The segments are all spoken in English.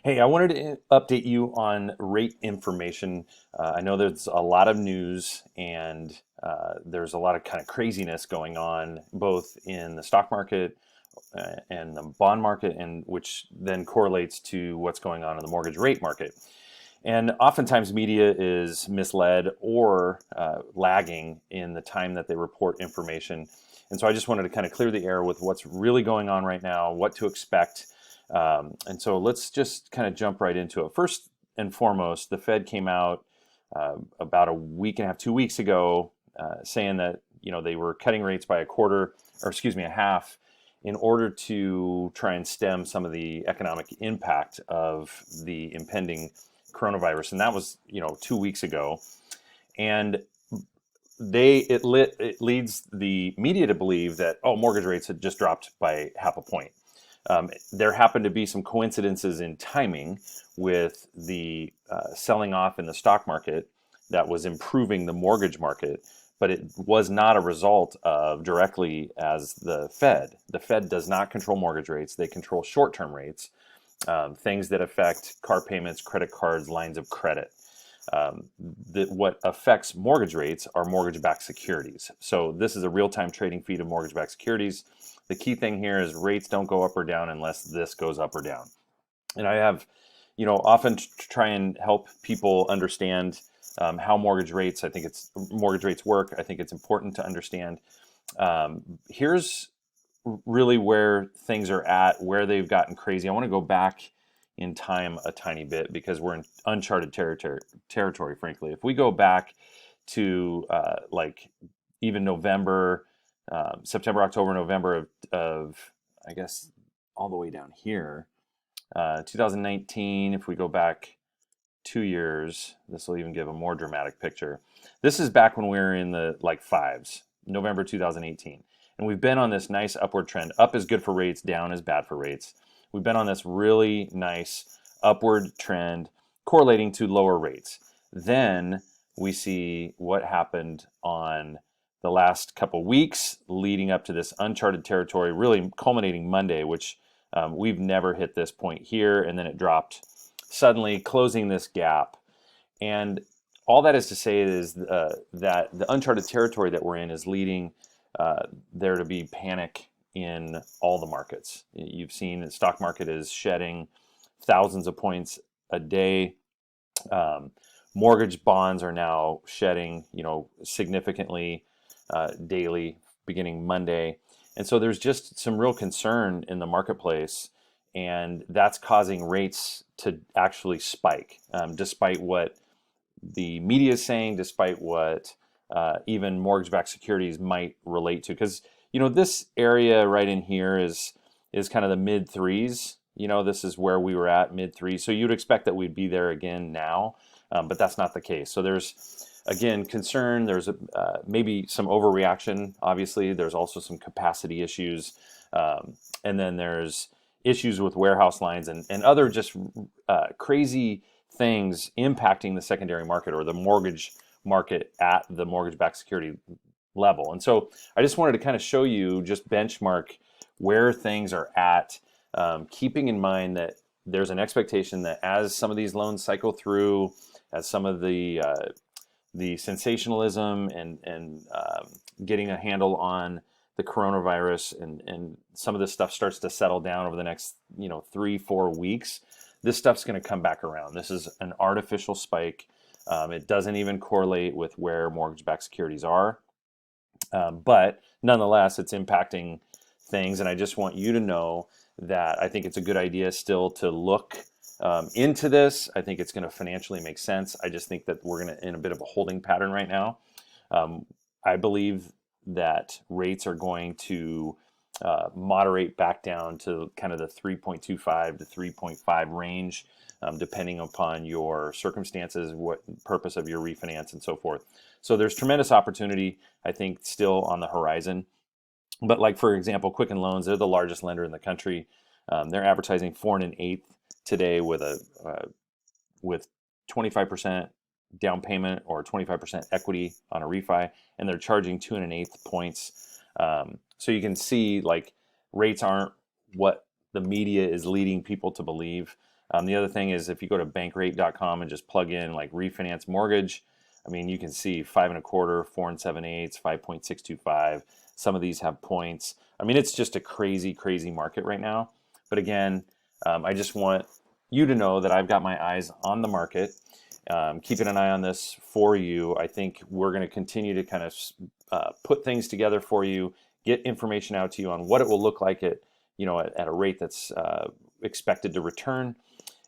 Hey, I wanted to update you on rate information. I know there's a lot of news and there's a lot of kind of craziness going on both in the stock market and the bond market, and which then correlates to what's going on in the mortgage rate market. And oftentimes, media is misled or lagging in the time that they report information. And so I just wanted to kind of clear the air with what's really going on right now, what to expect. And so let's just kind of jump right into it. First and foremost, the Fed came out about a week and a half, 2 weeks ago, saying that they were cutting rates by a quarter, or excuse me, a half, in order to try and stem some of the economic impact of the impending coronavirus. And that was 2 weeks ago. And it leads the media to believe that mortgage rates had just dropped by half a point. There happened to be some coincidences in timing with the selling off in the stock market that was improving the mortgage market, but it was not a result of directly as the Fed. The Fed does not control mortgage rates. They control short-term rates, things that affect car payments, credit cards, lines of credit. What affects mortgage rates are mortgage-backed securities. So this is a real-time trading feed of mortgage-backed securities. The key thing here is rates don't go up or down unless this goes up or down. And I have, often try and help people understand how mortgage rates work. I think it's important to understand. Here's really where things are at, where they've gotten crazy. I want to go back in time a tiny bit because we're in uncharted territory, frankly. If we go back to like even November, September, October, November of I guess all the way down here, 2019. If we go back 2 years, this will even give a more dramatic picture. This is back when we were in the like fives, November 2018. And we've been on this nice upward trend. Up is good for rates, down is bad for rates. We've been on this really nice upward trend correlating to lower rates. Then we see what happened on the last couple weeks leading up to this uncharted territory, really culminating Monday, which we've never hit this point here, and then it dropped suddenly, closing this gap. And all that is to say is that the uncharted territory that we're in is leading there to be panic in all the markets. You've seen the stock market is shedding thousands of points a day. Mortgage bonds are now shedding, significantly daily, beginning Monday. And so there's just some real concern in the marketplace, and that's causing rates to actually spike, despite what the media is saying, despite what even mortgage-backed securities might relate to. Because this area right in here is kind of the mid threes. This is where we were at, mid threes. So you'd expect that we'd be there again now, but that's not the case. So there's again concern. There's maybe some overreaction. Obviously, there's also some capacity issues, and then there's issues with warehouse lines and other just crazy things impacting the secondary market or the mortgage market at the mortgage-backed security level. And so I just wanted to kind of show you, just benchmark where things are at, keeping in mind that there's an expectation that as some of these loans cycle through, as some of the sensationalism and getting a handle on the coronavirus and some of this stuff starts to settle down over the next 3-4 weeks, this stuff's going to come back around. This is an artificial spike. It doesn't even correlate with where mortgage-backed securities are, but nonetheless, it's impacting things. And I just want you to know that I think it's a good idea still to look into this. I think it's going to financially make sense. I just think that we're in a bit of a holding pattern right now. I believe that rates are going to moderate back down to kind of the 3.25 to 3.5 range, depending upon your circumstances, what purpose of your refinance, and so forth. So there's tremendous opportunity, I think, still on the horizon. But like, for example, Quicken Loans, they're the largest lender in the country. They're advertising 4 1/8 today with 25% down payment or 25% equity on a refi, and they're charging 2 1/8 points. So you can see like rates aren't what the media is leading people to believe. The other thing is if you go to bankrate.com and just plug in like refinance mortgage, I mean, you can see 5.25, 4 7/8, 5.625. Some of these have points. I mean, it's just a crazy, crazy market right now. But again, I just want you to know that I've got my eyes on the market, keeping an eye on this for you. I think we're going to continue to kind of put things together for you, get information out to you on what it will look like at, at a rate that's expected to return.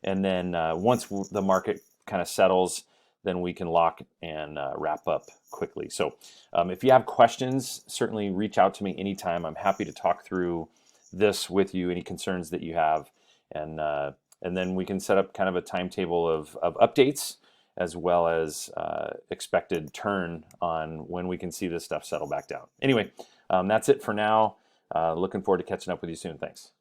And then once the market kind of settles, then we can lock and wrap up quickly. So if you have questions, certainly reach out to me anytime. I'm happy to talk through this with you, any concerns that you have. And then we can set up kind of a timetable of updates as well as expected turn on when we can see this stuff settle back down. Anyway, that's it for now. Looking forward to catching up with you soon. Thanks.